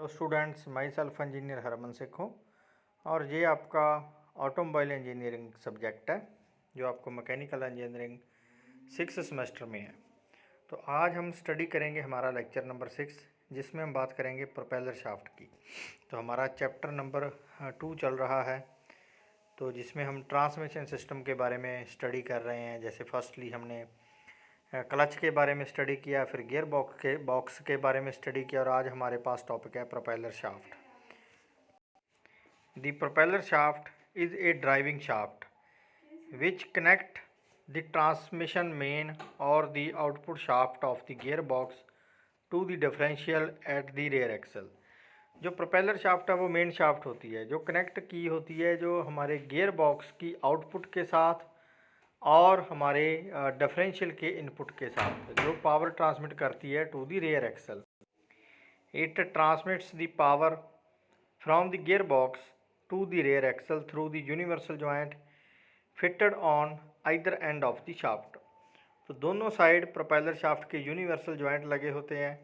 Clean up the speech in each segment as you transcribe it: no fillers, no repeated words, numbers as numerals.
Students, myself engineer Harman Sikh हूँ और ये आपका ऑटोमोबाइल इंजीनियरिंग सब्जेक्ट है जो आपको मैकेनिकल इंजीनियरिंग 6 सेमेस्टर में है। तो आज हम स्टडी करेंगे हमारा लेक्चर नंबर 6 जिसमें हम बात करेंगे प्रोपेलर शाफ्ट की। तो हमारा चैप्टर नंबर 2 चल रहा है, तो जिसमें हम ट्रांसमिशन सिस्टम के बारे में स्टडी कर रहे हैं। जैसे फर्स्टली हमने क्लच के बारे में स्टडी किया, फिर गियर बॉक्स के बारे में स्टडी किया और आज हमारे पास टॉपिक है propeller shaft. The propeller shaft is a driving shaft which connect the transmission main और the output shaft of the gear box to the differential at the rear axle. जो प्रोपेलर शाफ्ट है वो main shaft होती है जो connect की होती है जो हमारे गियर बॉक्स की आउटपुट के साथ और हमारे डिफरेंशियल के इनपुट के साथ, जो पावर ट्रांसमिट करती है to the rear axle. It transmits the power from the gear box to the rear axle through the universal joint fitted on either end of the shaft. तो दोनों side propeller shaft के universal joint लगे होते हैं।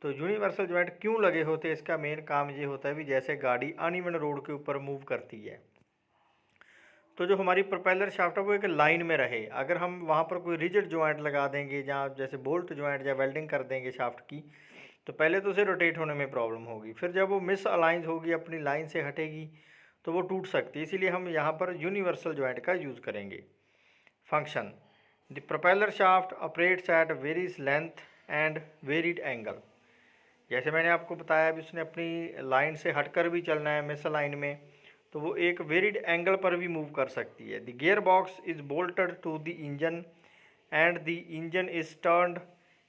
तो universal joint क्यों लगे होते हैं, इसका मेन काम ये होता है भी जैसे गाड़ी अनइवन रोड के ऊपर मूव करती है तो जो हमारी प्रोपेलर शाफ्ट है वो एक लाइन में रहे। अगर हम वहाँ पर कोई रिजिड जॉइंट लगा देंगे, जहाँ जैसे बोल्ट जॉइंट या वेल्डिंग कर देंगे शाफ्ट की, तो पहले तो उसे रोटेट होने में प्रॉब्लम होगी, फिर जब वो मिस अलाइन होगी, अपनी लाइन से हटेगी, तो वो टूट सकती है। इसीलिए हम यहाँ पर यूनिवर्सल जॉइंट का यूज़ करेंगे। Function: the propeller shaft operates at various length and varied angle. जैसे मैंने आपको बताया अभी उसने अपनी लाइन से हटकर भी चलना है मिस लाइन में, तो वो एक वेरिड एंगल पर भी मूव कर सकती है। The gear box is bolted to the engine and the engine is turned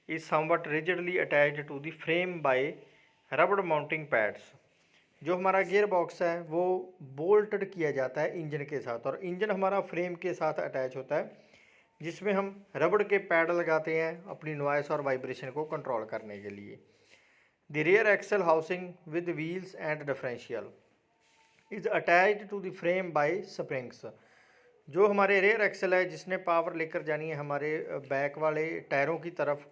is somewhat rigidly attached to the frame by rubber mounting pads. जो हमारा गियर बॉक्स है वो बोल्टेड किया जाता है इंजन के साथ और इंजन हमारा फ्रेम के साथ अटैच होता है, जिसमें हम रबड़ के पैड लगाते हैं अपनी नॉइस और वाइब्रेशन को कंट्रोल करने के लिए। The rear axle housing with wheels and differential is attached to the frame by springs. जो हमारे रेयर एक्सल है जिसने पावर लेकर जानी है हमारे बैक वाले टायरों की तरफ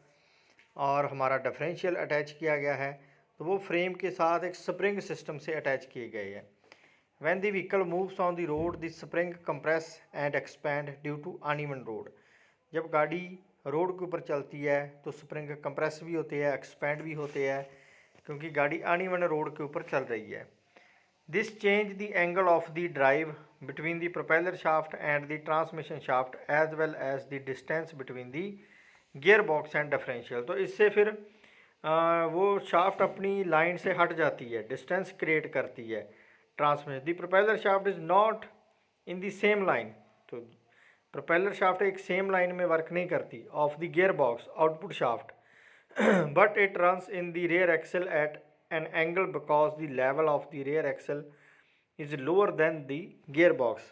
और हमारा डिफरेंशियल अटैच किया गया है, तो वो फ्रेम के साथ एक स्प्रिंग सिस्टम से अटैच किए गए हैं। When the vehicle moves on the road the spring compress and expand due to uneven road. जब गाड़ी रोड के ऊपर चलती है तो स्प्रिंग कंप्रेस भी होते हैं, एक्सपैंड भी होते हैं, क्योंकि गाड़ी अनइवन रोड के ऊपर चल रही है। This change the angle of the drive between the propeller shaft and the transmission shaft as well as the distance between the gearbox and differential। तो इससे फिर वो शाफ्ट अपनी लाइन से हट जाती है, डिस्टेंस क्रिएट करती है transmission. The propeller shaft is not in the same line. तो प्रोपेलर शाफ्ट एक सेम लाइन में वर्क नहीं करती of the gear box output shaft but it runs in the rear axle at an angle because the level of the rear axle is lower than the gearbox।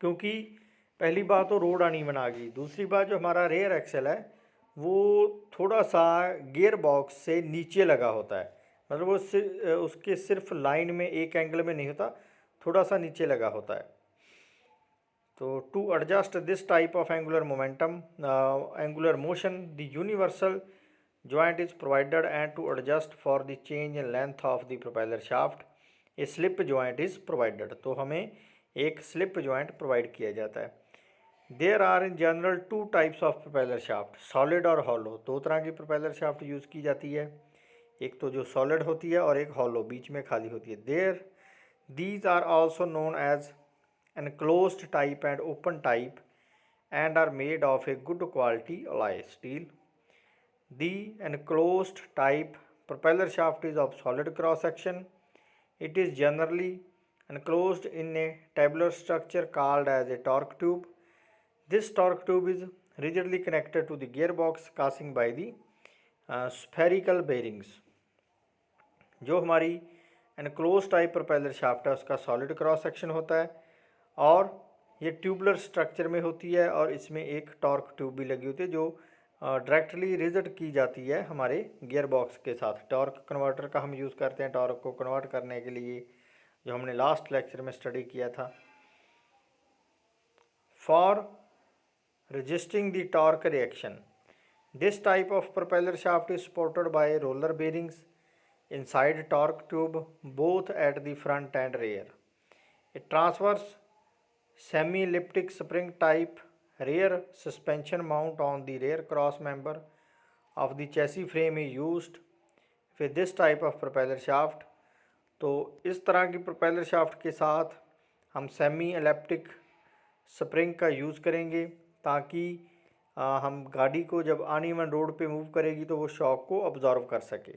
क्योंकि पहली बात तो road uneven आ गई, दूसरी बात जो हमारा रेयर एक्सल है वो थोड़ा सा गियर बॉक्स से नीचे लगा होता है, मतलब वो उसके सिर्फ लाइन में एक एंगल में नहीं होता, थोड़ा सा नीचे लगा होता है। तो to adjust this type of angular momentum angular motion the universal joint is provided, and to adjust for the change in length of the propeller shaft a slip joint is provided। तो हमें एक slip joint provide किया जाता है। There are in general two types of propeller shaft, solid और hollow। दो तरह की propeller shaft यूज़ की जाती है, एक तो जो solid होती है और एक hollow बीच में खाली होती है। These are also known as enclosed type and open type and are made of a good quality alloy steel। The enclosed type propeller shaft is of solid cross section. It is generally enclosed in a tabular structure called as a torque tube. This torque tube is rigidly connected to the gearbox causing by the spherical bearings। जो हमारी enclosed type propeller shaft है उसका solid cross section होता है और ये tubular structure में होती है और इसमें एक टॉर्क ट्यूब भी लगी होती है जो डायरेक्टली रिजिड की जाती है हमारे गियर बॉक्स के साथ। टॉर्क कन्वर्टर का हम यूज़ करते हैं टॉर्क को कन्वर्ट करने के लिए, जो हमने लास्ट लेक्चर में स्टडी किया था। For resisting the torque reaction this type of propeller shaft is supported by roller bearings inside torque tube both at the front and rear. A transverse semi-elliptic spring type rear suspension mount on the rear cross member of the chassis frame is used with this type of propeller shaft. तो इस तरह की propeller shaft के साथ हम semi elliptic spring का use करेंगे ताकि हम गाड़ी को जब अनइवन रोड पे मूव करेगी तो वो शॉक को ऑब्जॉर्व कर सके।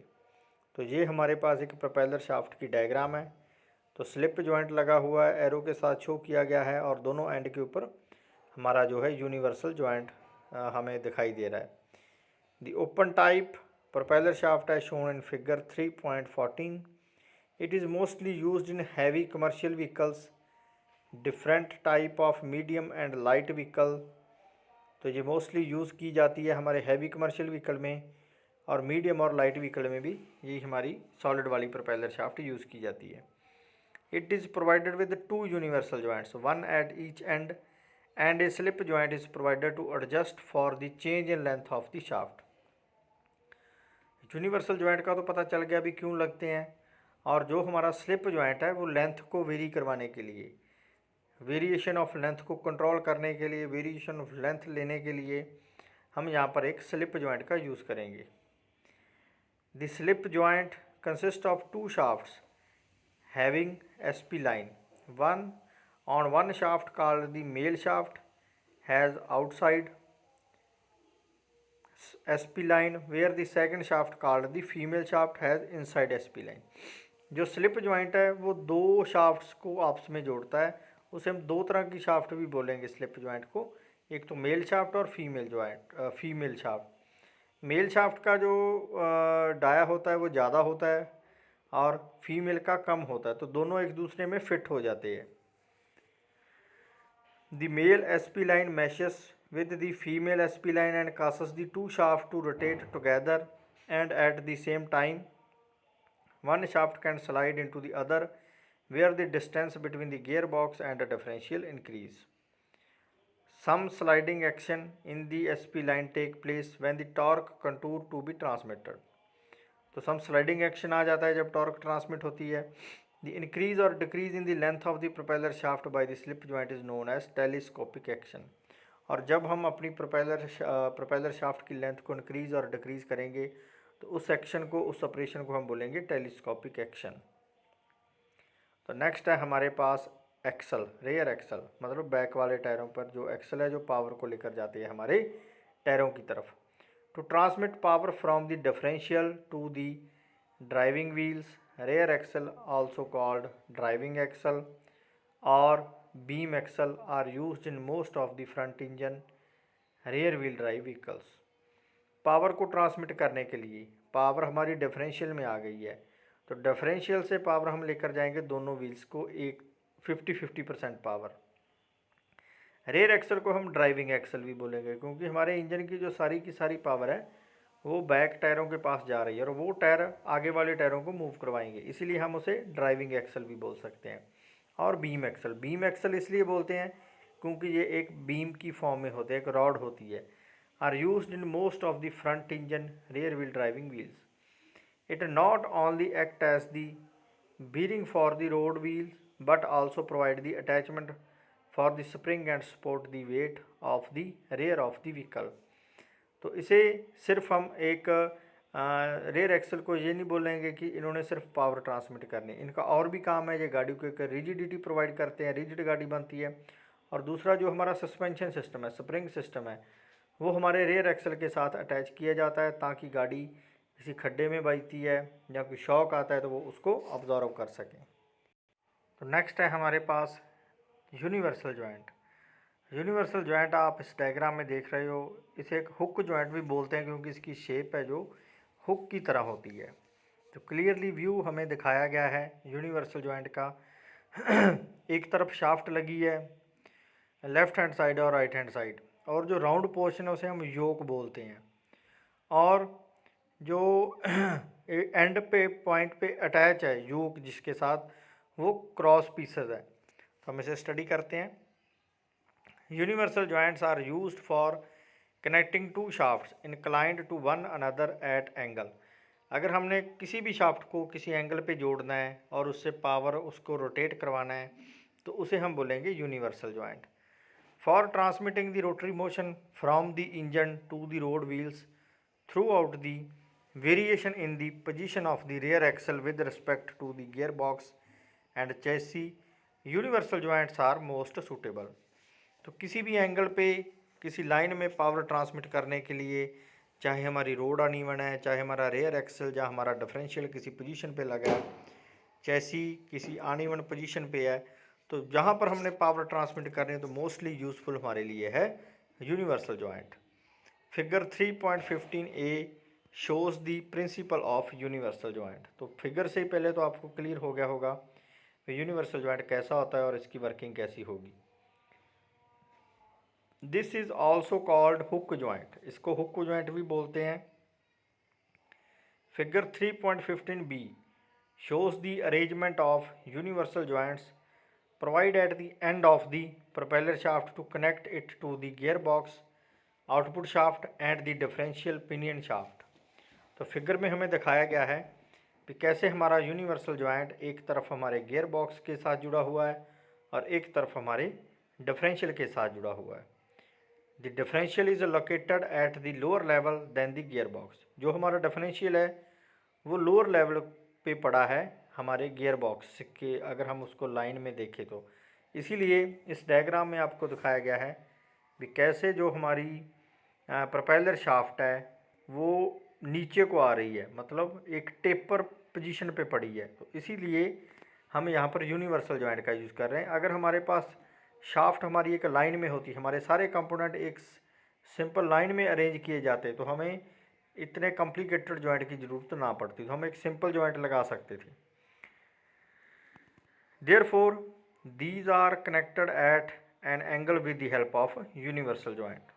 तो ये हमारे पास एक प्रोपेलर शाफ्ट की डायग्राम है। तो स्लिप जॉइंट लगा हुआ है, एरो के साथ शो किया गया है और दोनों एंड के ऊपर हमारा जो है यूनिवर्सल जॉइंट हमें दिखाई दे रहा है। The open type propeller shaft है shown in figure 3.14. It is mostly used in heavy commercial vehicles, different type of medium and light vehicle. तो ये मोस्टली यूज़ की जाती है हमारे हैवी कमर्शियल व्हीकल में और मीडियम और लाइट व्हीकल में भी ये हमारी सॉलिड वाली प्रोपेलर शाफ्ट यूज़ की जाती है। It is provided with 2 universal joints, 1 at each end, and a slip joint is provided to adjust for the change in length of the shaft. Universal joint का तो पता चल गया अभी क्यों लगते हैं, और जो हमारा स्लिप जॉइंट है वो लेंथ को वेरी करवाने के लिए, वेरिएशन ऑफ लेंथ को कंट्रोल करने के लिए, वेरिएशन ऑफ लेंथ लेने के लिए हम यहाँ पर एक स्लिप जॉइंट का यूज़ करेंगे। The slip joint consist of 2 shafts having SP line. One shaft called the male shaft has outside SP line, where the second shaft called the female shaft has inside SP line. जो slip joint है वो 2 shafts को आपस में जोड़ता है, उसे हम 2 तरह की शाफ्ट भी बोलेंगे स्लिप जॉइंट को, एक तो मेल शाफ्ट और फीमेल शाफ्ट। मेल शाफ्ट का जो डाया होता है वो ज़्यादा होता है और फीमेल का कम होता है, तो दोनों एक दूसरे में फिट हो जाते हैं। The male SP line meshes with the female SP line and causes the 2 shafts to rotate together and at the same time. One shaft can slide into the other where the distance between the gearbox and the differential increase. Some sliding action in the SP line take place when the torque contour to be transmitted. तो सम sliding action आ जाता है जब torque transmit होती है। The increase और decrease in the length of the propeller shaft by the slip joint is known as telescopic action. और जब हम अपनी प्रोपेलर शाफ्ट की लेंथ को इंक्रीज और डिक्रीज करेंगे तो उस एक्शन को, उस ऑपरेशन को हम बोलेंगे टेलीस्कोपिक एक्शन। तो नेक्स्ट है हमारे पास एक्सल, रेयर एक्सल, मतलब बैक वाले टायरों पर जो एक्सल है जो पावर को लेकर जाती है हमारे टायरों की तरफ। To transmit power from the differential to the driving wheels, rear axle, also called driving axle or beam axle, are used in most of the front engine rear wheel drive vehicles. Power को transmit करने के लिए power हमारी differential में आ गई है, तो differential से पावर हम लेकर जाएंगे दोनों व्हील्स को एक 50-50% पावर। रेयर एक्सल को हम ड्राइविंग एक्सल भी बोलेंगे क्योंकि हमारे इंजन की जो सारी की सारी पावर है वो बैक टायरों के पास जा रही है और वो टायर आगे वाले टायरों को मूव करवाएंगे, इसीलिए हम उसे ड्राइविंग एक्सल भी बोल सकते हैं। और बीम एक्सल इसलिए बोलते हैं क्योंकि ये एक बीम की फॉर्म में होते हैं, एक रॉड होती है। Are used in most of the front engine rear wheel driving wheels. It not only act as the bearing for the road wheels but also provide the attachment for the spring and support the weight of the rear of the vehicle. तो इसे सिर्फ हम एक rare axle को ये नहीं बोलेंगे कि इन्होंने सिर्फ पावर ट्रांसमिट करनी, इनका और भी काम है। ये गाड़ी को एक रिजिडिटी प्रोवाइड करते हैं, रिजिड गाड़ी बनती है। और दूसरा जो हमारा सस्पेंशन सिस्टम है, स्प्रिंग सिस्टम है, वो हमारे रेयर एक्सल के साथ अटैच किया जाता है ताकि गाड़ी किसी खड्डे में बजती है या कोई शॉक आता है तो वो उसको ऑब्जॉर्व कर सकें। तो नेक्स्ट है हमारे पास यूनिवर्सल जॉइंट। यूनिवर्सल जॉइंट आप इस डायग्राम में देख रहे हो, इसे एक हुक जॉइंट भी बोलते हैं क्योंकि इसकी शेप है जो हुक की तरह होती है। तो क्लियरली व्यू हमें दिखाया गया है यूनिवर्सल जॉइंट का। एक तरफ शाफ्ट लगी है लेफ़्ट हैंड साइड और राइट हैंड साइड, और जो राउंड पोर्शन है उसे हम योक बोलते हैं। और जो एंड पे पॉइंट पे अटैच है योक जिसके साथ, वो क्रॉस पीसेस है। तो हम इसे स्टडी करते हैं। Universal joints are used for connecting 2 shafts inclined to one another at angle. अगर हमने किसी भी शाफ्ट को किसी एंगल पे जोड़ना है और उससे पावर उसको रोटेट करवाना है तो उसे हम बोलेंगे universal joint. For transmitting the rotary motion from the engine to the road wheels throughout the variation in the position of the rear axle with respect to the gearbox and chassis, universal joints are most suitable. तो किसी भी angle पे किसी line में power transmit करने के लिए, चाहे हमारी रोड अनइवन है, चाहे हमारा रेयर एक्सल या हमारा डिफरेंशियल किसी पोजीशन पे लगा है, चैसी किसी अनइवन पोजीशन पे है, तो जहाँ पर हमने पावर ट्रांसमिट करनी है तो मोस्टली यूज़फुल हमारे लिए है universal joint. Figure 3.15a shows the principle of universal joint. तो फिगर से पहले तो आपको क्लियर हो गया होगा यूनिवर्सल जॉइंट कैसा होता है और इसकी वर्किंग कैसी होगी। This is also called hook joint, इसको हुक जॉइंट भी बोलते हैं। Figure 3.15b shows the arrangement of universal joints provide at the end of the propeller shaft to connect it to the gearbox, output shaft and the differential pinion shaft। तो figure में हमें दिखाया गया है कि कैसे हमारा यूनिवर्सल जॉइंट एक तरफ हमारे गियर बॉक्स के साथ जुड़ा हुआ है और एक तरफ हमारे डिफरेंशियल के साथ जुड़ा हुआ है। The differential is located at the lower level than the gear box. जो हमारा डिफरेंशियल है वो लोअर लेवल पे पड़ा है हमारे गियर बॉक्स के, अगर हम उसको लाइन में देखें तो। इसीलिए इस डायग्राम में आपको दिखाया गया है कि कैसे जो हमारी प्रोपेलर शाफ्ट है वो नीचे को आ रही है, मतलब एक टेपर पोजीशन पे पड़ी है। तो इसीलिए हम यहाँ पर यूनिवर्सल जॉइंट का यूज़ कर रहे हैं। अगर हमारे पास शाफ्ट हमारी एक लाइन में होती, हमारे सारे कंपोनेंट एक सिंपल लाइन में अरेंज किए जाते, तो हमें इतने कॉम्प्लिकेटेड जॉइंट की ज़रूरत ना पड़ती, तो हम एक सिंपल जॉइंट लगा सकते थे। Therefore these are connected at an angle with the help of universal joint.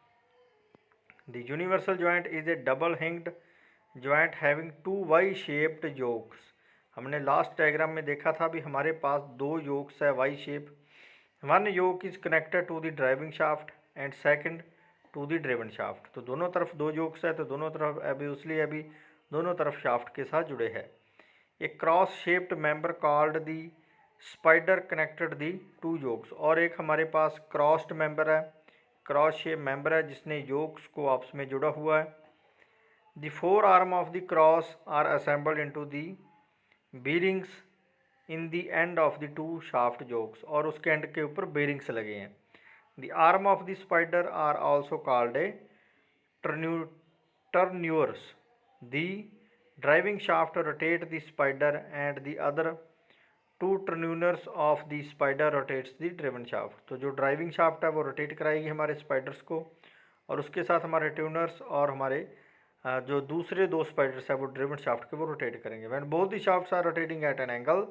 The universal joint is a double hinged joint having two Y shaped yokes. हमने लास्ट डायग्राम में देखा था भी हमारे पास दो योक्स है Y shape. One yoke is connected to the driving shaft and second to the driven shaft. तो दोनों तरफ दो योक्स है, तो दोनों तरफ अभी दोनों तरफ शाफ्ट के साथ जुड़े हैं। A cross shaped member called the spider connected the to yokes. और एक हमारे पास क्रॉस्ड मेंबर है, क्रॉस शेप मेंबर है जिसने योक्स को आपस में जुड़ा हुआ है। The four arm of the cross are assembled into the bearings in the end of the two shaft yokes. और उसके एंड के ऊपर बेरिंग्स लगे हैं। The arm of the spider are also called A टर्न्यूअर्स। The driving shaft rotate the spider and the other two trunnions of the spider rotates the driven shaft. तो जो driving shaft है वो rotate कराएगी हमारे spiders को, और उसके साथ हमारे ट्यूनर्स और हमारे जो दूसरे दो स्पाइडर्स है वो ड्रिवन शाफ्ट के वो रोटेट करेंगे। When both the shafts are rotating at an angle,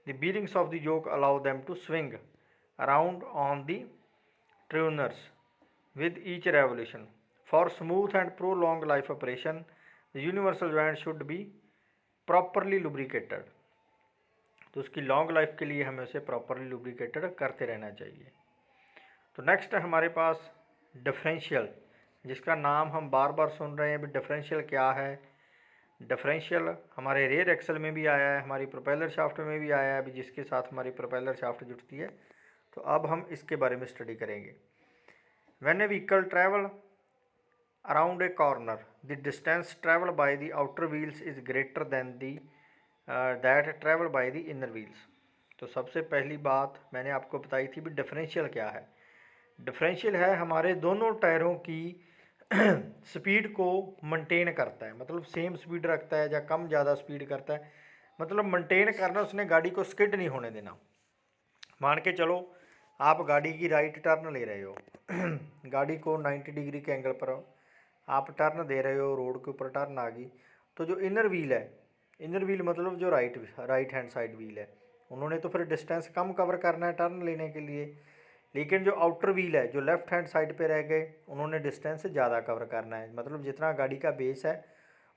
the bearings of the yoke allow them to swing around on the tuners with each revolution. For smooth and prolonged life operation, the universal joint should be properly lubricated. तो उसकी long life के लिए हमें उसे properly lubricated करते रहना चाहिए। तो नेक्स्ट है हमारे पास डिफरेंशियल, जिसका नाम हम बार बार सुन रहे हैं। अभी डिफरेंशियल क्या है? डिफरेंशियल हमारे रेयर एक्सल में भी आया है, हमारी प्रोपेलर शाफ्ट में भी आया है अभी, जिसके साथ हमारी प्रोपेलर शाफ्ट जुड़ती है। तो अब हम इसके बारे में स्टडी करेंगे। When a vehicle travel around a corner, the distance travel by the outer wheels is greater than the that travel by the inner wheels. तो सबसे पहली बात मैंने आपको बताई थी भी डिफरेंशियल क्या है। डिफरेंशियल है हमारे दोनों टायरों की स्पीड को मेंटेन करता है, मतलब सेम स्पीड रखता है या कम ज़्यादा स्पीड करता है, मतलब मेंटेन करना, उसने गाड़ी को स्किड नहीं होने देना। मान के चलो आप गाड़ी की राइट टर्न ले रहे हो गाड़ी को 90 डिग्री के एंगल पर आप टर्न दे रहे हो, रोड के ऊपर टर्न आ गई, तो जो इनर व्हील है, इनर व्हील मतलब जो राइट हैंड साइड व्हील है, उन्होंने तो फिर डिस्टेंस कम कवर करना है टर्न लेने के लिए। लेकिन जो आउटर व्हील है, जो लेफ्ट हैंड साइड पे रह गए, उन्होंने डिस्टेंस ज़्यादा कवर करना है, मतलब जितना गाड़ी का बेस है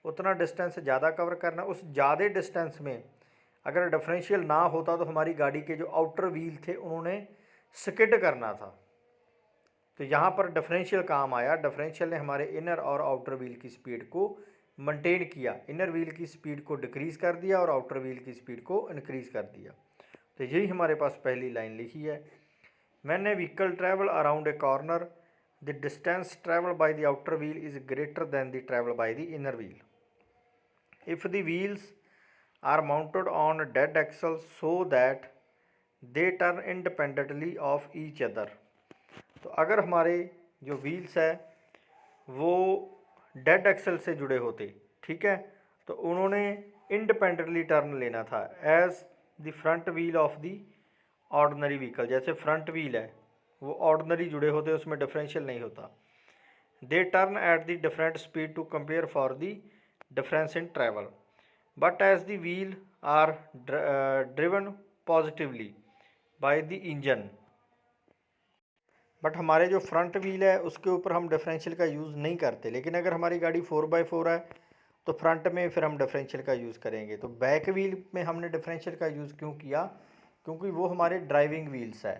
उतना डिस्टेंस ज़्यादा कवर करना है। उस ज़्यादा डिस्टेंस में अगर डिफरेंशियल ना होता तो हमारी गाड़ी के जो आउटर व्हील थे उन्होंने स्किड करना था। तो यहाँ पर डिफरेंशियल काम आया, डिफरेंशियल ने हमारे इनर और आउटर व्हील की स्पीड को मेंटेन किया, इनर व्हील की स्पीड को डिक्रीज़ कर दिया और आउटर व्हील की स्पीड को इंक्रीज़ कर दिया। तो यही हमारे पास पहली लाइन लिखी है। When a vehicle travel around a corner the distance travel by the outer wheel is greater than the travel by the inner wheel. If the wheels are mounted on dead axle so that they turn independently of each other. तो अगर हमारे जो wheels है वो dead axle से जुड़े होते, ठीक है, तो उन्होंने इंडिपेंडेंटली टर्न लेना था as the front wheel of the ordinary vehicle. जैसे फ्रंट व्हील है वो ऑर्डनरी जुड़े होते, उसमें डिफरेंशियल नहीं होता। They turn at the different speed to compare for the difference in travel, but as the wheel are driven positively by the engine. But हमारे जो फ्रंट व्हील है उसके ऊपर हम डिफरेंशियल का यूज़ नहीं करते, लेकिन अगर हमारी गाड़ी 4x4 है तो फ्रंट में फिर हम डिफरेंशियल का यूज़ करेंगे। तो बैक व्हील में हमने डिफरेंशियल का यूज़ क्यों किया? क्योंकि वो हमारे ड्राइविंग व्हील्स है,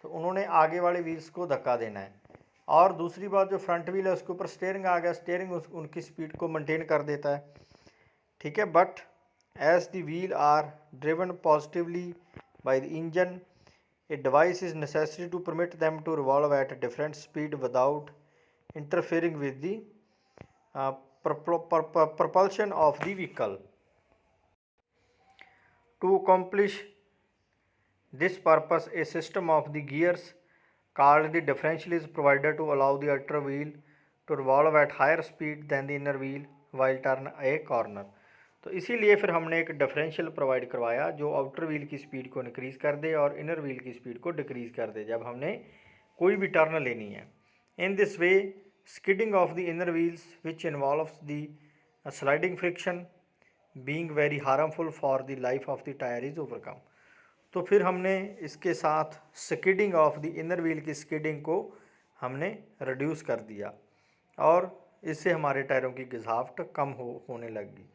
तो उन्होंने आगे वाले व्हील्स को धक्का देना है। और दूसरी बात, जो फ्रंट व्हील है उसके ऊपर स्टीयरिंग आ गया, स्टीयरिंग उनकी स्पीड को मेंटेन कर देता है, ठीक है। But as the wheel are driven positively by the engine, a device is necessary to permit them to revolve at a different speed without interfering with the propulsion of the vehicle. To accomplish this purpose, a system of the gears called the differential is provided to allow the outer wheel to revolve at higher speed than the inner wheel while turn a corner. तो इसीलिए फिर हमने एक differential provide करवाया जो outer wheel की speed को increase कर दे और इनर व्हील की स्पीड को डिक्रीज़ कर दे जब हमने कोई भी टर्न लेनी है। In this way skidding of the inner wheels which involves the sliding friction being very harmful for the life of the tyre is overcome. तो फिर हमने इसके साथ skidding of the inner wheel की स्किडिंग को हमने रिड्यूस कर दिया और इससे हमारे टायरों की घिसावट कम होने लगी।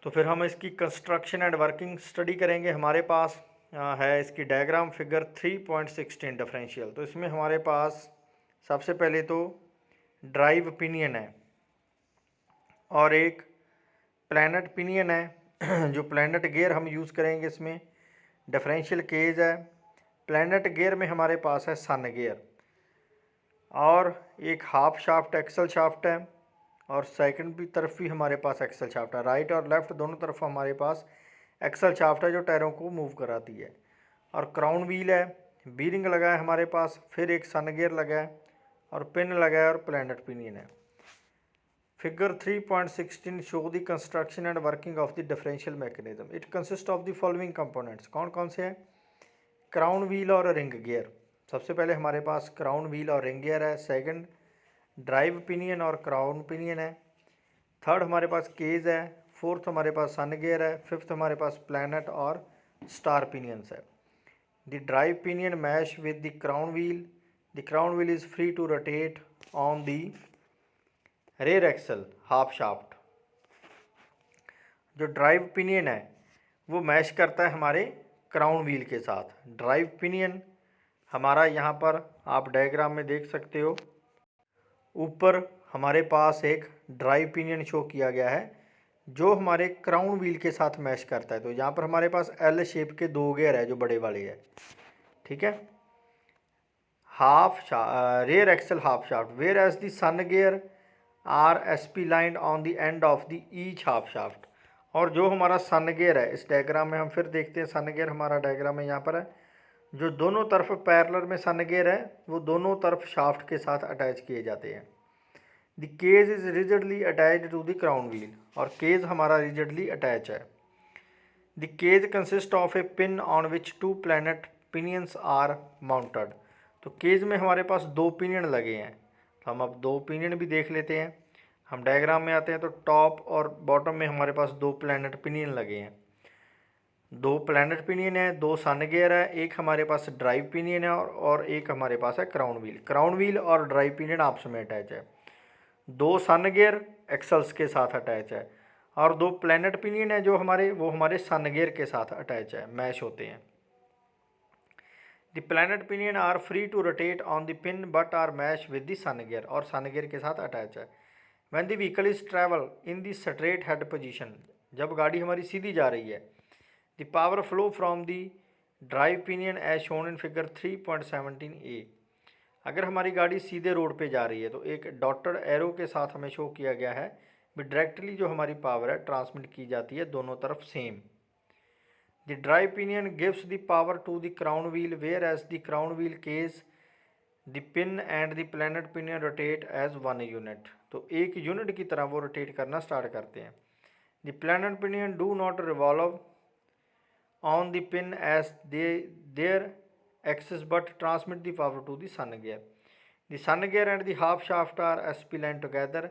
तो फिर हम इसकी कंस्ट्रक्शन एंड वर्किंग स्टडी करेंगे। हमारे पास है इसकी डायग्राम फिगर 3.16 डिफरेंशियल। तो इसमें हमारे पास सबसे पहले तो ड्राइव पिनियन है और एक प्लैनेट पिनियन है जो प्लैनेट गियर हम यूज़ करेंगे। इसमें डिफरेंशियल केज है। प्लैनेट गियर में हमारे पास है सन गियर और एक हाफ शाफ्ट एक्सल शाफ्ट है और सेकंड भी तरफ भी हमारे पास एक्सल शाफ्ट है। राइट और लेफ़्ट दोनों तरफ हमारे पास एक्सल शाफ्ट है जो टायरों को मूव कराती है। और क्राउन व्हील है, बीरिंग लगा है हमारे पास, फिर एक सन गियर लगा है और पिन लगा है और प्लैनेट पिनियन है। Figure 3.16 show the construction and working of the differential mechanism. It consist of the following components. कौन कौन से हैं? क्राउन व्हील और रिंग गियर। सबसे पहले हमारे पास क्राउन व्हील और रिंग गियर है। सेकंड ड्राइव पिनियन और क्राउन पिनियन है। थर्ड हमारे पास केज है। फोर्थ हमारे पास सन गियर है। फिफ्थ हमारे पास प्लैनेट और स्टार पिनियंस है। The drive pinion mesh with the crown wheel. The crown wheel is free to rotate on the rear axle half shaft. जो drive pinion है वो मैश करता है हमारे क्राउन व्हील के साथ। ड्राइव पिनियन हमारा यहाँ पर आप डायग्राम में देख सकते हो, ऊपर हमारे पास एक ड्राइव पिनियन शो किया गया है जो हमारे क्राउन व्हील के साथ मैच करता है। तो यहाँ पर हमारे पास एल शेप के दो गियर है जो बड़े वाले है, ठीक है। Rear axle half shaft whereas the sun gear are SP line on the end of the each half shaft. और जो हमारा सन गियर है इस डायग्राम में हम फिर देखते हैं, सन गियर हमारा डायग्राम में यहाँ पर है, जो दोनों तरफ पैरेलल में सन गियर है वो दोनों तरफ शाफ्ट के साथ अटैच किए जाते हैं। The cage is rigidly attached to the crown wheel और केज हमारा रिजिडली अटैच है। The cage consist of a pin on which two planet pinions are mounted. तो केज में हमारे पास दो पिनियन लगे हैं, तो हम अब दो पिनियन भी देख लेते हैं। हम डायग्राम में आते हैं तो टॉप और बॉटम में हमारे पास दो प्लैनेट पिनियन लगे हैं। दो प्लैनेट पिनियन है, दो सन गियर है, एक हमारे पास ड्राइव पिनियन है और एक हमारे पास है क्राउन व्हील। क्राउन व्हील और ड्राइव पिनियन आपस में अटैच है। दो सन गियर एक्सल्स के साथ अटैच है और दो प्लैनेट पिनियन है जो वो हमारे सन गियर के साथ अटैच है, मैश होते हैं। The planet pinion are free to rotate on the pin but are mesh with the sun gear और सन गियर के साथ अटैच है। When the vehicle is travel in the straight head position, जब गाड़ी हमारी सीधी जा रही है, the power flow from the drive pinion as shown in figure 3.17a। अगर हमारी गाड़ी सीधे रोड पे जा रही है तो एक डॉटेड एरो के साथ हमें शो किया गया है भी डायरेक्टली जो हमारी पावर है ट्रांसमिट की जाती है दोनों तरफ same. The drive pinion gives the power to the crown wheel whereas the crown wheel case the pin and the planet pinion rotate as one unit. तो एक यूनिट की तरह वो रोटेट करना स्टार्ट करते हैं। The planet pinion do not revolve on the pin as their axis but transmit the power to the sun gear. The sun gear and the half shaft are SP line together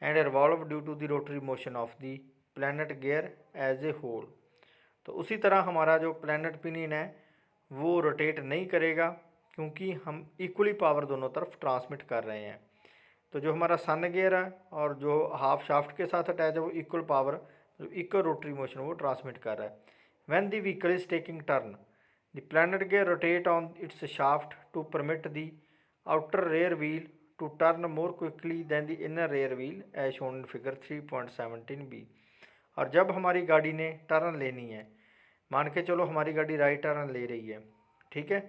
and revolve due to the rotary motion of the planet gear as a whole। तो उसी तरह हमारा जो planet pinion है वो rotate नहीं करेगा क्योंकि हम इक्वली पावर दोनों तरफ ट्रांसमिट कर रहे हैं। तो जो हमारा सन गियर है और जो हाफ शाफ्ट के साथ अटैच है वो equal power, equal rotary motion वो ट्रांसमिट कर रहा है। When the vehicle is taking turn, the planet gear rotate on its shaft to permit the outer rear wheel to turn more quickly than the inner rear wheel as shown in figure 3.17b। और जब हमारी गाड़ी ने turn लेनी है, मान के चलो हमारी गाड़ी राइट टर्न ले रही है, ठीक है,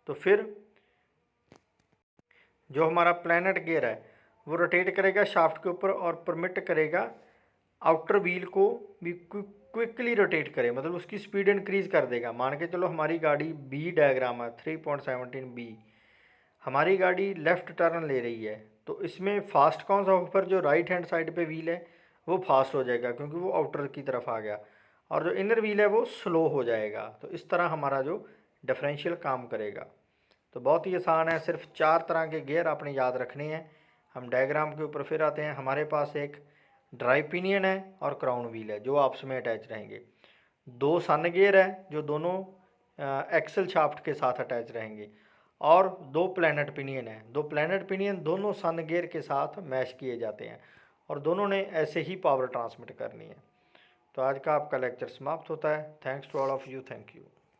तो फिर जो हमारा प्लैनेट गियर है वो रोटेट करेगा शाफ्ट के ऊपर और परमिट करेगा आउटर व्हील को भी क्विकली रोटेट करे, मतलब उसकी स्पीड इंक्रीज कर देगा। मान के चलो हमारी गाड़ी बी डायग्राम है 3.17b, हमारी गाड़ी लेफ़्ट टर्न ले रही है तो इसमें फास्ट कौन सा होगा, जो राइट हैंड साइड पे व्हील है वो फास्ट हो जाएगा क्योंकि वो आउटर की तरफ आ गया, और जो इनर व्हील है वो स्लो हो जाएगा। तो इस तरह हमारा जो डिफरेंशियल काम करेगा। तो बहुत ही आसान है, सिर्फ 4 तरह के गियर आपने याद रखने हैं। हम डायग्राम के ऊपर फिर आते हैं। हमारे पास एक ड्राइव पिनियन है और क्राउन व्हील है जो आपस में अटैच रहेंगे। 2 सन गियर है जो दोनों एक्सल शाफ्ट के साथ अटैच रहेंगे, और 2 प्लैनेट पिनियन है। 2 प्लैनेट पिनियन दोनों सन गियर के साथ मैश किए जाते हैं और दोनों ने ऐसे ही पावर ट्रांसमिट करनी है। तो आज का आपका लेक्चर समाप्त होता है। Thanks to all of you, thank you.